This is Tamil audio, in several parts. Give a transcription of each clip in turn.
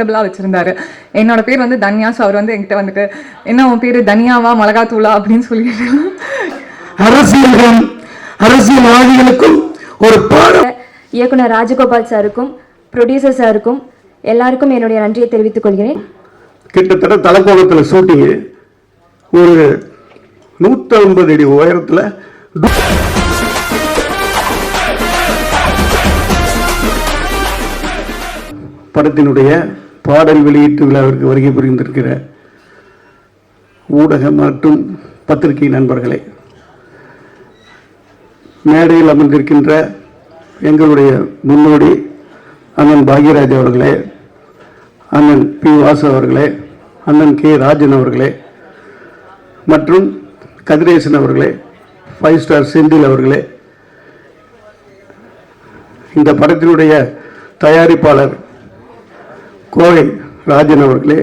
வச்சிருந்தாரு. என்னோட பேர் வந்து தன்யா. ஸோ அவர் வந்து என்கிட்ட வந்துட்டு என்ன உன் பேர் தனியாவா மிளகாத்தூளா அப்படின்னு சொல்லிட்டு அரசியல்வாதிகளுக்கும் ஒரு பாடம். இயக்குனர் ராஜகோபால் சாருக்கும் ப்ரொடியூசர் சாருக்கும் எல்லாருக்கும் என்னுடைய நன்றியை தெரிவித்துக் கொள்கிறேன். கிட்டத்தட்ட தலக்கோலத்தில் ஷூட்டிங்கு ஒரு 150 அடி உயரத்தில் படத்தினுடைய பாடல் வெளியீட்டு விழாவிற்கு வருகை புரிந்திருக்கிற ஊடக மற்றும் பத்திரிகை நண்பர்களே, மேடையில் அமர்ந்திருக்கின்ற எங்களுடைய முன்னோடி அண்ணன் பாக்யராஜ் அவர்களே, அண்ணன் பி வாசு அவர்களே, அண்ணன் கே ராஜன் அவர்களே மற்றும் கதிரேசன் அவர்களே, 5 ஸ்டார் செந்தில் அவர்களே, இந்த படத்தினுடைய தயாரிப்பாளர் கோவை ராஜன் அவர்களே,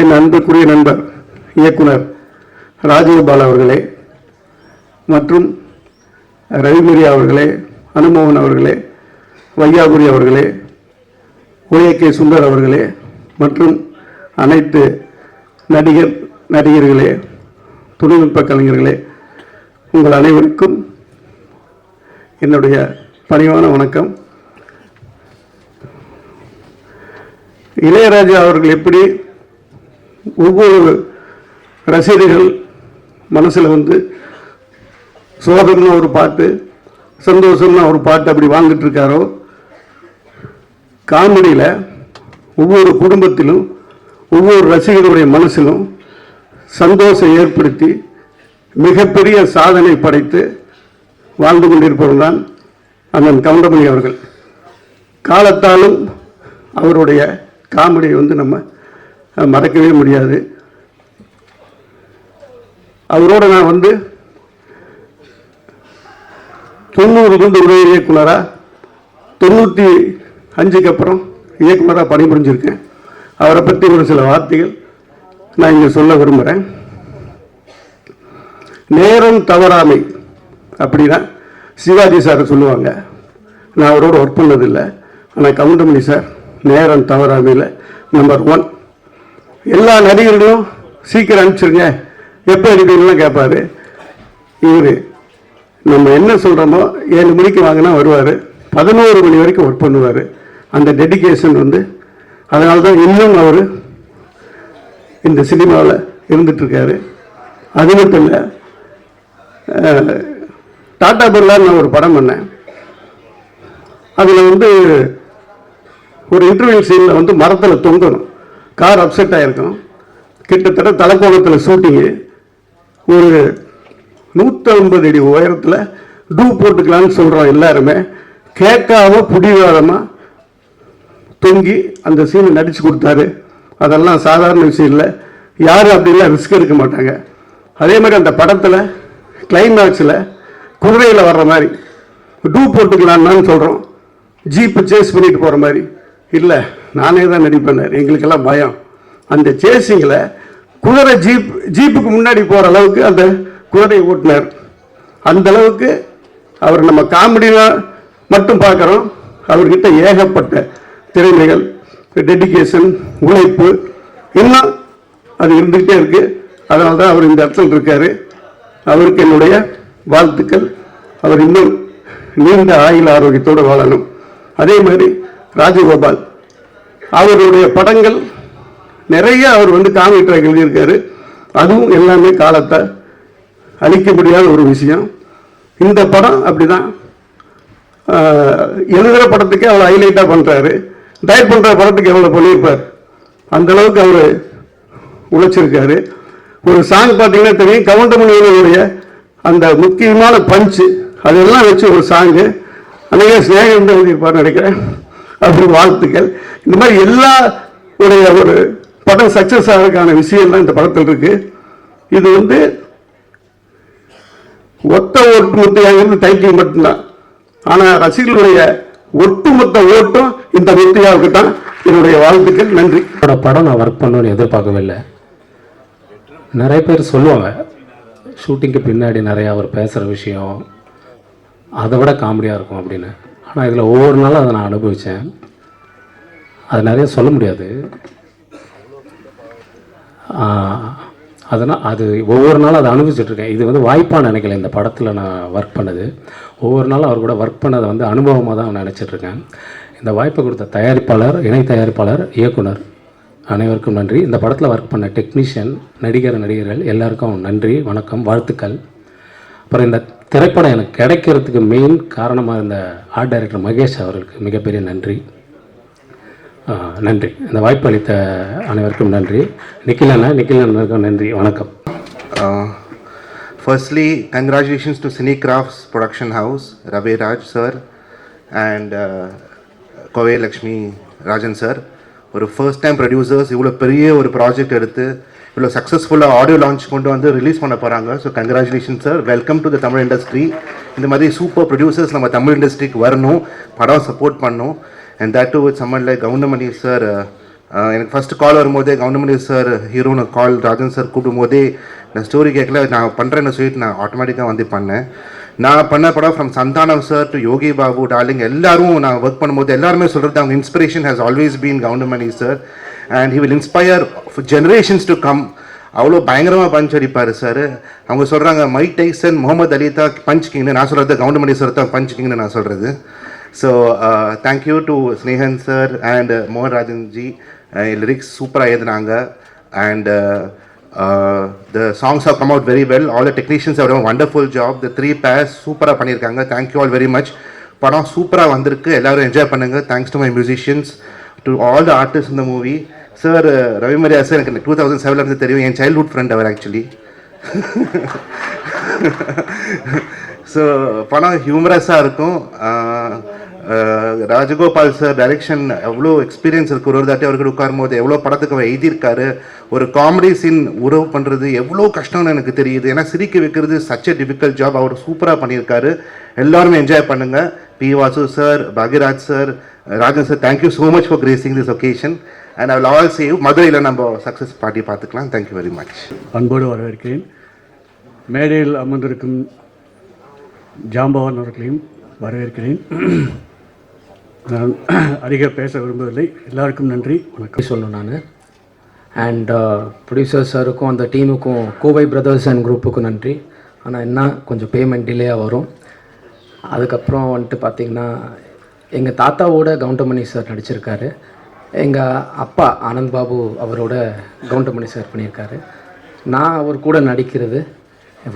என் அன்புக்குரிய நண்பர் இயக்குனர் ராஜகோபால் அவர்களே மற்றும் ரவிமரியா அவர்களே, அனுமோகன் அவர்களே, வையாபுரி அவர்களே, ஓஏகே சுந்தர் அவர்களே மற்றும் அனைத்து நடிகர்களே, தொழில்நுட்ப கலைஞர்களே, உங்கள் அனைவருக்கும் என்னுடைய பணிவான வணக்கம். இளையராஜா அவர்கள் எப்படி ஒவ்வொரு ரசிகர்கள் மனசில் வந்து சோகம்னு ஒரு பாட்டு, சந்தோஷம்னு ஒரு பாட்டு அப்படி வாழ்ந்துட்டு இருக்காரோ, காமெடியில் ஒவ்வொரு குடும்பத்திலும் ஒவ்வொரு ரசிகர்களுடைய மனசிலும் சந்தோஷம் ஏற்படுத்தி மிகப்பெரிய சாதனை படைத்து வாழ்ந்து கொண்டிருப்பவர் தான் அண்ணன் கவுண்டமணி அவர்கள். காலத்தாலும் அவருடைய காமெடியை வந்து நம்ம மறக்கவே முடியாது. அவரோட நான் வந்து 90 உதவி இயக்குனராக, 95க்கு அப்புறம் இயக்குனராக பணிபுரிஞ்சிருக்கேன். அவரை பற்றி ஒரு சில வார்த்தைகள் நான் இங்கே சொல்ல விரும்புகிறேன். நேரம் தவறாமை அப்படின்னா சிவாஜி சார் சொல்லுவாங்க. நான் அவரோட ஒர்க் பண்ணதில்லை, ஆனால் கவுண்டமணி சார் நேரம் தவறாமையில் நம்பர் 1. எல்லா நடிகர்களும் சீக்கிரம் அனுப்பிச்சிருங்க, எப்போ அனுப்பிடலாம் கேட்பாரு. இவர் நம்ம என்ன சொல்கிறோமோ 7 மணிக்கு வாங்கினா வருவார், 11 மணி வரைக்கும் ஒர்க் பண்ணுவார். அந்த டெடிக்கேஷன் வந்து அதனால தான் இன்னும் அவர் இந்த சினிமாவில் இருந்துகிட்ருக்காரு. அது மட்டும் இல்லை, டாடா பிர்லான்னு நான் ஒரு படம் பண்ணேன். அதில் வந்து ஒரு இன்டர்வியூ சீனில் வந்து மரத்தில் தொங்கணும், கார் அப்செட் ஆகிருக்கும். கிட்டத்தட்ட தலக்கோலத்தில் ஷூட்டிங்கு ஒரு 150 அடி உயரத்தில் டூ போட்டுக்கலான்னு சொல்கிறோம் எல்லாருமே. கேட்காம புடிவாதமாக தொங்கி அந்த சீனை நடித்து கொடுத்தாரு. அதெல்லாம் சாதாரண விஷயம் இல்லை, யாரும் அப்படிலாம் ரிஸ்க் எடுக்க மாட்டாங்க. அதே மாதிரி அந்த படத்தில் கிளைமேக்ஸில் குதிரையில் வர்ற மாதிரி டூ போட்டுக்கலான்னு சொல்கிறோம், ஜீப்பு சேஸ் பண்ணிட்டு போகிற மாதிரி இல்லை, நானே தான் நடிப்பேன். எங்களுக்கெல்லாம் பயம். அந்த சேஸிங்கில் குதிரை ஜீப்புக்கு முன்னாடி போகிற அளவுக்கு அந்த குதிரையை ஓட்டினார். அந்த அளவுக்கு அவர் நம்ம காமெடியாக மட்டும் பார்க்குறோம், அவர்கிட்ட ஏகப்பட்ட திறமைகள், டெடிக்கேஷன், உழைப்பு இன்னும் அது இருந்துகிட்டே இருக்குது. அதனால தான் அவர் இந்த இடத்துல இருக்கார். அவருக்கு என்னுடைய வாழ்த்துக்கள். அவர் இன்னும் நீண்ட ஆயுள் ஆரோக்கியத்தோடு வாழணும். அதே மாதிரி ராஜகோபால் அவருடைய படங்கள் நிறைய அவர் வந்து காமெடி ட்ராக் எழுதியிருக்காரு. அதுவும் எல்லாமே காலத்தை அழிக்க முடியாத ஒரு விஷயம். இந்த படம் அப்படிதான், எழுதுகிற படத்துக்கே அவ்வளோ ஹைலைட்டாக பண்ணுறாரு, டைரக்ட் பண்ணுற படத்துக்கு எவ்வளோ பண்ணியிருப்பார். அந்தளவுக்கு அவர் உழைச்சிருக்காரு. ஒரு சாங் பார்த்தீங்கன்னா தெரியும், கவுண்டமணியுடைய அந்த முக்கியமான பஞ்சு அதெல்லாம் வச்சு ஒரு சாங்கு அன்றைக்கே ஸ்நேகம் தான் எழுதியிருப்பார்னு நினைக்கிறேன். அப்படி வாழ்த்துக்கள். இந்த மாதிரி எல்லா உடைய ஒரு படம் சக்ஸஸ் ஆகிறதுக்கான விஷயம்லாம் இந்த படத்தில் இருக்கு. இது வந்து ஒத்த முத்தையாங்கிறது டைட்டில் மட்டும்தான், ஆனால் ரசிகர்களுடைய ஒட்டுமொத்த ஓட்டும் இந்த முத்தையாவுக்கு தான் என்னுடைய வாழ்த்துக்கள். நன்றி. படம் நான் ஒர்க் பண்ணணும்னு எதிர்பார்க்கவில்லை. நிறைய பேர் சொல்லுவாங்க ஷூட்டிங்க்கு பின்னாடி நிறையா அவர் பேசுகிற விஷயம் அதை விட காமெடியாக இருக்கும் அப்படின்னு. ஆனால் இதில் ஒவ்வொரு நாளும் அதை நான் அனுபவித்தேன். அது நிறைய சொல்ல முடியாது. அதனால் அது ஒவ்வொரு நாளும் அதை அனுபவிச்சுட்ருக்கேன். இது வந்து வாய்ப்பாக நினைக்கல. இந்த படத்தில் நான் ஒர்க் பண்ணது ஒவ்வொரு நாளும் அவர் கூட ஒர்க் பண்ணதை வந்து அனுபவமாக தான் நினச்சிட்ருக்கேன். இந்த வாய்ப்பை கொடுத்த தயாரிப்பாளர், இணை தயாரிப்பாளர், இயக்குனர் அனைவருக்கும் நன்றி. இந்த படத்தில் ஒர்க் பண்ண டெக்னீஷியன், நடிகர்கள் எல்லாருக்கும் நன்றி, வணக்கம், வாழ்த்துக்கள். அப்புறம் இந்த திரைப்படம் எனக்கு கிடைக்கிறதுக்கு மெயின் காரணமாக இருந்த ஆர்ட் டைரக்டர் மகேஷ் அவர்களுக்கு மிகப்பெரிய நன்றி. நன்றி. இந்த வாய்ப்பு அளித்த அனைவருக்கும் நன்றி. நிக்கில் அண்ணனுக்கும் நன்றி, வணக்கம். Firstly, congratulations to Cinecrafts Production House, Ravi Raj sir and Kovai Lakshmi Rajan sir. ஒரு ஃபர்ஸ்ட் டைம் ப்ரொடியூசர்ஸ் இவ்வளோ பெரிய ஒரு ப்ராஜெக்ட் எடுத்து இவ்வளோ சக்ஸஸ்ஃபுல்லாக ஆடியோ லான்ச் கொண்டு வந்து ரிலீஸ் பண்ண போகிறாங்க. So congratulation sir, welcome to the Tamil industry. இந்த மாதிரி சூப்பர் ப்ரொடியூசர்ஸ் நம்ம தமிழ் இண்டஸ்ட்ரிக்கு வரணும், படம் சப்போர்ட் பண்ணணும். And that too with someone like Goundamani sir. எனக்கு ஃபஸ்ட்டு கால் வரும்போதே கவுண்டமணி சார் ஹீரோன்னு கால் ராஜன் சார் கூப்பிடும் போதே நான் ஸ்டோரி கேட்கல, நான் பண்ணுறேன்னு சொல்லிட்டு நான் ஆட்டோமேட்டிக்காக வந்து பண்ணேன். நான் பண்ண படம் from Santhanam sir to Yogi Babu, darling எல்லாரும் நான் ஒர்க் பண்ணும்போது எல்லாருமே சொல்கிறது அவங்க inspiration has always been Goundamani sir. And he will inspire generations to come. அவ்வளோ பயங்கரமாக பஞ்ச் அடிப்பார் சார். அவங்க சொல்கிறாங்க மைக் டைசன், முகமது அலி தான் பஞ்ச் கிங்னு, நான் சொல்கிறது கவுண்டமணி சார் தான் பஞ்ச் கிங்னு நான் சொல்கிறது. So thank you to Snehan sir and மோகன் ராஜன்ஜி. லிரிக்ஸ் சூப்பராக எழுதுனாங்க. அண்ட் the songs have come out very well. All the technicians have done a wonderful job. The 3 pairs சூப்பராக பண்ணியிருக்காங்க. Thank you all very much. படம் சூப்பராக வந்திருக்கு, எல்லோரும் என்ஜாய் பண்ணுங்கள். Thanks to my musicians, to all the artist இந்த movie. Sir Ravi Mariya sir எனக்கு 2007 இருந்து தெரியும், என் சைல்ட்ஹுட் ஃப்ரெண்ட் அவர் ஆக்சுவலி. ஸோ படம் ஹியூமரஸாக இருக்கும். ராஜகோபால் சார் டைரெக்ஷன் எவ்வளோ எக்ஸ்பீரியன்ஸ் இருக்குது. ஒரு தாட்டி அவர்கிட்ட உட்காரும் போது எவ்வளோ படத்துக்கு அவர் எழுதியிருக்காரு. ஒரு காமெடி சீன் உறவு பண்ணுறது எவ்வளோ கஷ்டம்னு எனக்கு தெரியுது. ஏன்னா சிரிக்க வைக்கிறது சச் எ டிஃபிகல்ட் ஜாப். அவர் சூப்பராக பண்ணியிருக்காரு. எல்லாருமே என்ஜாய் பண்ணுங்கள். P Vasu sir, Bhagyaraj sir, Rajan sir, thank you so much for gracing this occasion. And I will all say you மதுரையில் நம்ம சக்ஸஸ் பார்ட்டி பார்த்துக்கலாம். Thank you very much. அன்போடு வரவேற்கிறேன். மேடையில் அமர்ந்திருக்கும் ஜாம்பவான் அவர்களையும் வரவேற்கிறேன். நான் அதிக பேச விரும்பவில்லை. எல்லாருக்கும் நன்றி, வணக்கம் சொல்லணும் நான். அண்ட் ப்ரொடியூசர் சாருக்கும் அந்த டீமுக்கும், கோவை பிரதர்ஸ் அண்ட் குரூப்புக்கும் நன்றி. ஆனால் என்ன கொஞ்சம் பேமெண்ட் டிலேயாக வரும். அதுக்கப்புறம் வந்துட்டு பார்த்திங்கன்னா எங்கள் தாத்தாவோட கவுண்டமணி சார் நடிச்சிருக்காரு. எங்கள் அப்பா ஆனந்த் பாபு அவரோட கவுண்டமணி சார் பண்ணியிருக்காரு. நான் அவர் கூட நடிக்கிறது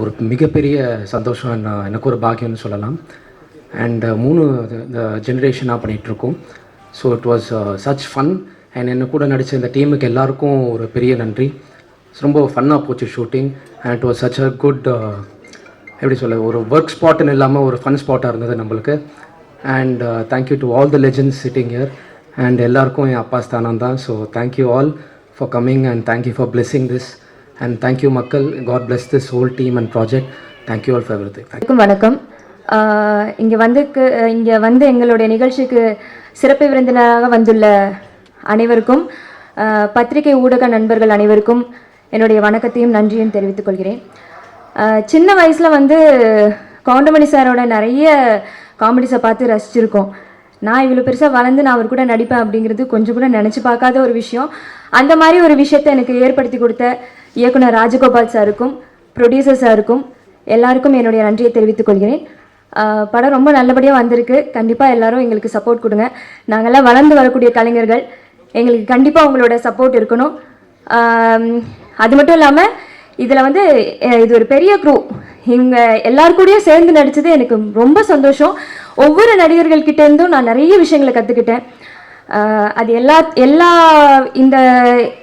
ஒரு மிகப்பெரிய சந்தோஷம், எனக்கு ஒரு பாக்கியம்னு சொல்லலாம். அண்ட் 3 ஜென்ரேஷனாக பண்ணிகிட்ருக்கோம். So it was such fun. And என்ன கூட நடித்த இந்த டீமுக்கு எல்லாருக்கும் ஒரு பெரிய நன்றி. ரொம்ப ஃபன்னாக போச்சு shooting. And it was such a good, எப்படி சொல்ல, ஒரு ஒர்க் ஸ்பாட்டுன்னு இல்லாமல் ஒரு ஃபன் ஸ்பாட்டாக இருந்தது நம்மளுக்கு. And thank you to all the legends sitting here. And எல்லாருக்கும் என் அப்பா ஸ்தானம் தான். So thank you all for coming and thank you for blessing this. And thank you மக்கள். God bless this whole team and project. Thank you all for everything. வணக்கம். இங்கே வந்து எங்களுடைய நிகழ்ச்சிக்கு சிறப்பு விருந்தினராக வந்துள்ள அனைவருக்கும், பத்திரிகை ஊடக நண்பர்கள் அனைவருக்கும் என்னுடைய வணக்கத்தையும் நன்றியும் தெரிவித்துக் கொள்கிறேன். சின்ன வயசில் வந்து கவுண்டமணி சாரோட நிறைய காமெடிஸை பார்த்து ரசிச்சிருக்கோம். நான் இவ்வளோ பெருசாக வளர்ந்து நான் அவர் கூட நடிப்பேன் அப்படிங்கிறது கொஞ்சம் கூட நினச்சி பார்க்காத ஒரு விஷயம். அந்த மாதிரி ஒரு விஷயத்தை எனக்கு ஏற்படுத்தி கொடுத்த இயக்குனர் ராஜகோபால் சாருக்கும், ப்ரொடியூசர் சாருக்கும் எல்லாருக்கும் என்னுடைய நன்றியை தெரிவித்துக் கொள்கிறேன். படம் ரொம்ப நல்லபடியாக வந்திருக்கு. கண்டிப்பாக எல்லாரும் எங்களுக்கு சப்போர்ட் கொடுங்க. நாங்கள்லாம் வளர்ந்து வரக்கூடிய கலைஞர்கள், எங்களுக்கு கண்டிப்பாக உங்களோட சப்போர்ட் இருக்கணும். அது மட்டும் இல்லாமல் இதில் வந்து இது ஒரு பெரிய க்ரூ. இவங்க எல்லாருக்கூடயும் சேர்ந்து நடித்தது எனக்கு ரொம்ப சந்தோஷம். ஒவ்வொரு நடிகர்கள்கிட்டேருந்தும் நான் நிறைய விஷயங்களை கற்றுக்கிட்டேன். அது எல்லா இந்த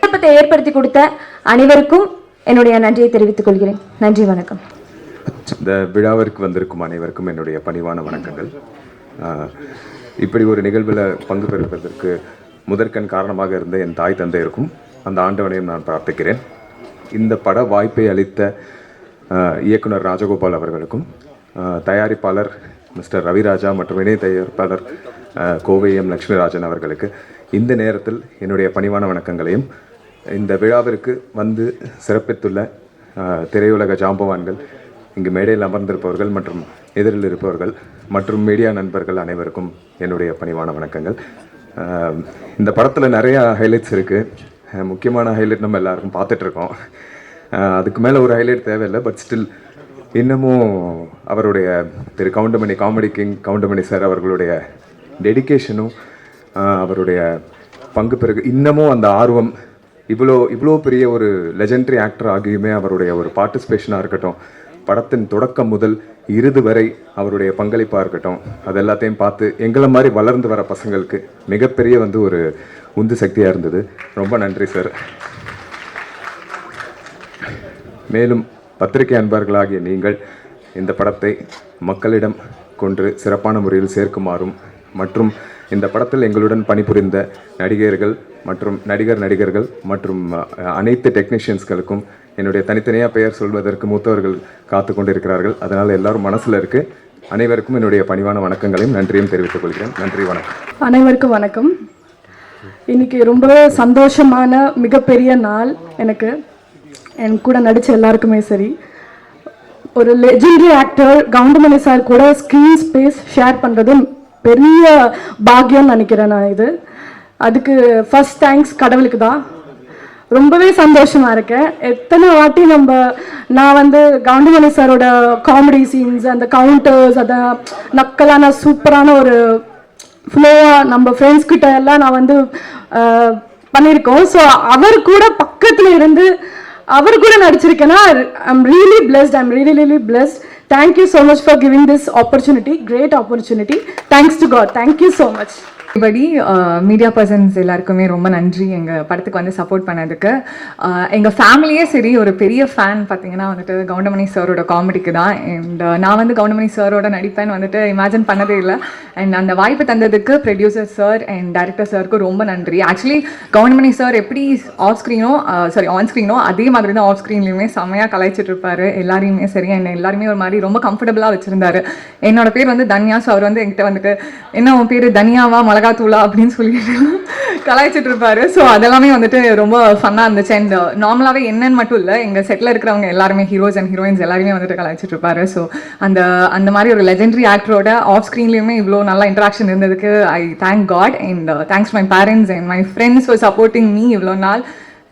விருப்பத்தை ஏற்படுத்தி கொடுத்த அனைவருக்கும் என்னுடைய நன்றியை தெரிவித்துக் கொள்கிறேன். நன்றி, வணக்கம். இந்த விழாவிற்கு வந்திருக்கும் அனைவருக்கும் என்னுடைய பணிவான வணக்கங்கள். இப்படி ஒரு நிகழ்வில் பங்கு பெறுவதற்கு முதற்கண் காரணமாக இருந்த என் தாய் தந்தையருக்கும் அந்த ஆண்டவனையும் நான் பிரார்த்திக்கிறேன். இந்த பட வாய்ப்பை அளித்த இயக்குனர் ராஜகோபால் அவர்களுக்கும், தயாரிப்பாளர் மிஸ்டர் ரவிராஜா மற்றும் இணை தயாரிப்பாளர் கோவை எம் லக்ஷ்மிராஜன் அவர்களுக்கு இந்த நேரத்தில் என்னுடைய பணிவான வணக்கங்களையும், இந்த விழாவிற்கு வந்து சிறப்பித்துள்ள திரையுலக ஜாம்பவான்கள், இங்கு மேடையில் அமர்ந்திருப்பவர்கள் மற்றும் எதிரில் இருப்பவர்கள் மற்றும் மீடியா நண்பர்கள் அனைவருக்கும் என்னுடைய பணிவான வணக்கங்கள். இந்த படத்தில் நிறையா ஹைலைட்ஸ் இருக்குது. முக்கியமான ஹைலைட் நம்ம எல்லாருக்கும் பார்த்துட்ருக்கோம். அதுக்கு மேலே ஒரு ஹைலைட் தேவையில்லை. பட் ஸ்டில் இன்னமும் அவருடைய திரு Goundamani comedy king Goundamani sir அவர்களுடைய டெடிகேஷனும் அவருடைய பங்கு பிறகு இன்னமும் அந்த ஆர்வம், இவ்வளோ பெரிய ஒரு லெஜெண்டரி ஆக்டர் ஆகியுமே அவருடைய ஒரு பார்ட்டிசிபேஷனாக இருக்கட்டும், படத்தின் தொடக்கம் முதல் இறுதி வரை அவருடைய பங்களிப்பாக இருக்கட்டும், அது எல்லாத்தையும் பார்த்து எங்களை மாதிரி வளர்ந்து வர பசங்களுக்கு மிகப்பெரிய ஒரு உந்து சக்தியாக இருந்தது. ரொம்ப நன்றி சார். மேலும் பத்திரிகை அன்பர்களாகிய நீங்கள் இந்த படத்தை மக்களிடம் கொண்டு சிறப்பான முறையில் சேர்க்குமாறும் மற்றும் இந்த படத்தில் எங்களுடன் பணிபுரிந்த நடிகர்கள் மற்றும் நடிகர்கள் மற்றும் அனைத்து டெக்னீஷியன்ஸ்களுக்கும் என்னுடைய தனித்தனியாக பெயர் சொல்வதற்கு மூத்தவர்கள் காத்து கொண்டிருக்கிறார்கள். அதனால் எல்லாரும் மனசில் இருக்குது. அனைவருக்கும் என்னுடைய பணிவான வணக்கங்களையும் நன்றியும் தெரிவித்துக் கொள்கிறேன். நன்றி, வணக்கம். அனைவருக்கும் வணக்கம். இன்னைக்கு ரொம்பவே சந்தோஷமான மிகப்பெரிய நாள் எனக்கு. என் கூட நடித்த எல்லாருக்குமே சரி. ஒரு லெஜெண்டரி ஆக்டர் கவுண்டமணி சார் கூட ஸ்க்ரீன் ஸ்பேஸ் ஷேர் பண்ணுறது பெரிய பாக்கியம்னு நினைக்கிறேன் நான். அதுக்கு ஃபர்ஸ்ட் தேங்க்ஸ் கடவுளுக்கு தான். ரொம்பவே சந்தோஷமாக இருக்கேன். எத்தனை வாட்டி நான் கவுண்டமணி சாரோட காமெடி சீன்ஸ், அந்த கவுண்டர்ஸ், அதை நக்கலான சூப்பரான ஒரு ஃப்ளோவாக நம்ம ஃப்ரெண்ட்ஸ் கிட்ட எல்லாம் நான் பண்ணியிருக்கோம். ஸோ அவர் கூட பக்கத்தில் இருந்து அவர் கூட நடிச்சிருக்கேன்னா I'm really blessed. I'm really blessed. Thank you so much for giving this opportunity, great opportunity. Thanks to God. Thank you so much. everybody, media persons எல்லாருக்குமே ரொம்ப நன்றி எங்கள் படத்துக்கு சப்போர்ட் பண்ணதுக்கு. எங்கள் ஃபேமிலியே சரி ஒரு பெரிய ஃபேன் பார்த்தீங்கன்னா கவுண்டமணி சாரோட காமெடிக்கு தான். அண்ட் நான் கவுண்டமணி சாரோட நடிப்பேன்னு இமேஜின் பண்ணதே இல்லை. அண்ட் அந்த வாய்ப்பு தந்ததுக்கு ப்ரொடியூசர் சார் அண்ட் டைரக்டர் சாருக்கு ரொம்ப நன்றி. ஆக்சுவலி கவுண்டமணி சார் எப்படி ஆன் ஸ்க்ரீனோ அதே மாதிரி தான் ஆஃப் ஸ்க்ரீன்லையுமே செம்மையாக கலாய்ச்சிட்டு இருப்பாரு எல்லாரையுமே சரி. அண்ட் எல்லாருமே ஒரு மாதிரி ரொம்ப கம்ஃபர்டபுளாக வச்சுருந்தாரு. என்னோட பேர் தன்யா. ஸோ அவர் என்கிட்ட என்ன உன் பேர் தனியாவா மிளகாத்தூளா அப்படின்னு சொல்லிட்டு கலாய்ச்சிட்டு இருப்பாரு. ஸோ அதெல்லாமே ரொம்ப ஃபன்னாக இருந்துச்சு. அண்ட் நார்மலாகவே என்னன்னு மட்டும் இல்லை, எங்கள் செட்டில் இருக்கிறவங்க எல்லாருமே ஹீரோஸ் அண்ட் ஹீரோயின்ஸ் எல்லாருமே கலாய்ச்சிட்டு இருப்பாரு. ஸோ அந்த மாதிரி ஒரு லெஜெண்டரி ஆக்டரோட ஆஃப் ஸ்க்ரீன்லேயுமே இவ்வளோ நல்லா இன்ட்ராக்ஷன் இருந்ததுக்கு I thank God. And thanks my parents and my friends for supporting me இவ்வளோ நாள்.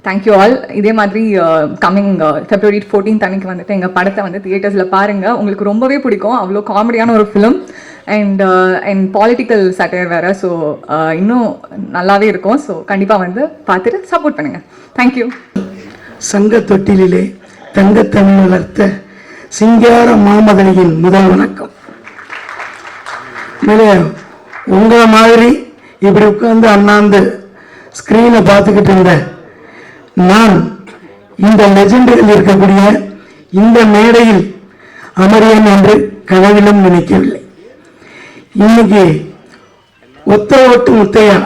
Thank you all. இதே மாதிரி கம்மிங் February 14th அன்னைக்கு எங்கள் படத்தை தியேட்டர்ஸில் பாருங்கள். உங்களுக்கு ரொம்பவே பிடிக்கும். அவ்வளோ காமெடியான ஒரு ஃபிலிம் அண்ட் பாலிட்டிக்கல் சட்டையர் வேறு. ஸோ இன்னும் நல்லாவே இருக்கும். ஸோ கண்டிப்பாக பார்த்துட்டு சப்போர்ட் பண்ணுங்கள். தேங்க்யூ. சங்க தொட்டிலே தங்கத்தமிழ் வளர்த்த சிங்கார மாமகளியின் முதல் வணக்கம். மேலே உங்களை மாதிரி இப்படி உட்கார்ந்து அண்ணாந்து ஸ்க்ரீனை பார்த்துக்கிட்டு இருந்த நான் இந்த லெஜெண்டுகள் இருக்கக்கூடிய இந்த மேடையில் அமரியன் என்று கனவிலும் நினைக்கவில்லை. இன்னைக்கு ஒத்த ஓட்டு முத்தையா,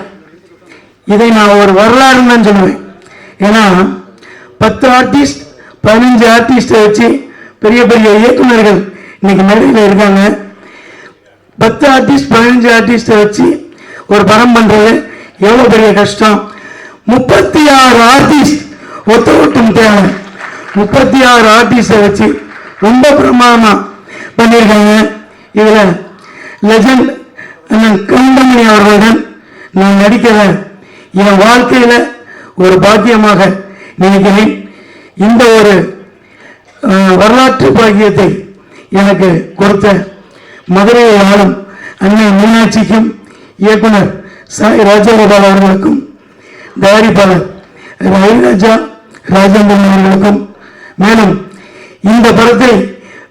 இதை நான் ஒரு வரலாறு தான் சொல்லுவேன். ஏன்னா 10 ஆர்டிஸ்ட் 15 ஆர்டிஸ்டை வச்சு பெரிய பெரிய இயக்குநர்கள் இன்னைக்கு மேடையில் இருக்காங்க. 10 ஆர்டிஸ்ட் 15 ஆர்டிஸ்டை வச்சு ஒரு படம் பண்றது எவ்வளவு பெரிய கஷ்டம். 36 ஆர்டிஸ்ட் ஒத்த ஓட்டு முத்தையா 36 ஆர்டிஸ்டை வச்சு ரொம்ப பிரமாதமா பண்ணியிருக்காங்க. இதுல லெஜண்ட் கவுண்டமணி அவர்களுடன் நான் நடிக்கிற என் வாழ்க்கையில ஒரு பாக்கியமாக நினைக்கிறேன். இந்த ஒரு வரலாற்று பாக்கியத்தை எனக்கு கொடுத்த மதுரையை ஆளும் அன்னை மீனாட்சிக்கும் இயக்குனர் சாய் ராஜகோபால் அவர்களுக்கும் தயாரிப்பாளர் ரவிராஜா ராஜேந்திரன் அவர்களுக்கும் மேலும் இந்த படத்தை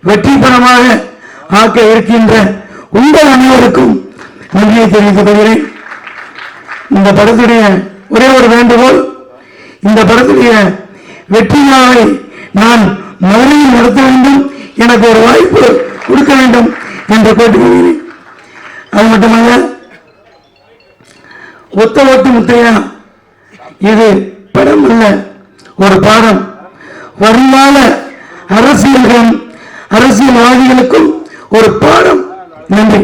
வெற்றி படமாக ஆக்க இருக்கின்ற உங்கள் அனைவருக்கும் நன்றியை தெரிவித்துக் கொள்கிறேன். இந்த படத்துடைய ஒரே ஒரு வேண்டுகோள், இந்த படத்துடைய வெற்றி விழாவை நான் மதுரையில் நடத்த வேண்டும், எனக்கு ஒரு வாய்ப்பு கொடுக்க வேண்டும் என்று கேட்டுக்கொள்கிறேன். அது மட்டுமல்ல, ஒத்த ஓட்டு முத்தையா இது படம் அல்ல, ஒரு பாடம். வருங்கால அரசியல்வாதிகளுக்கும் ஒரு பாடம். நன்றி.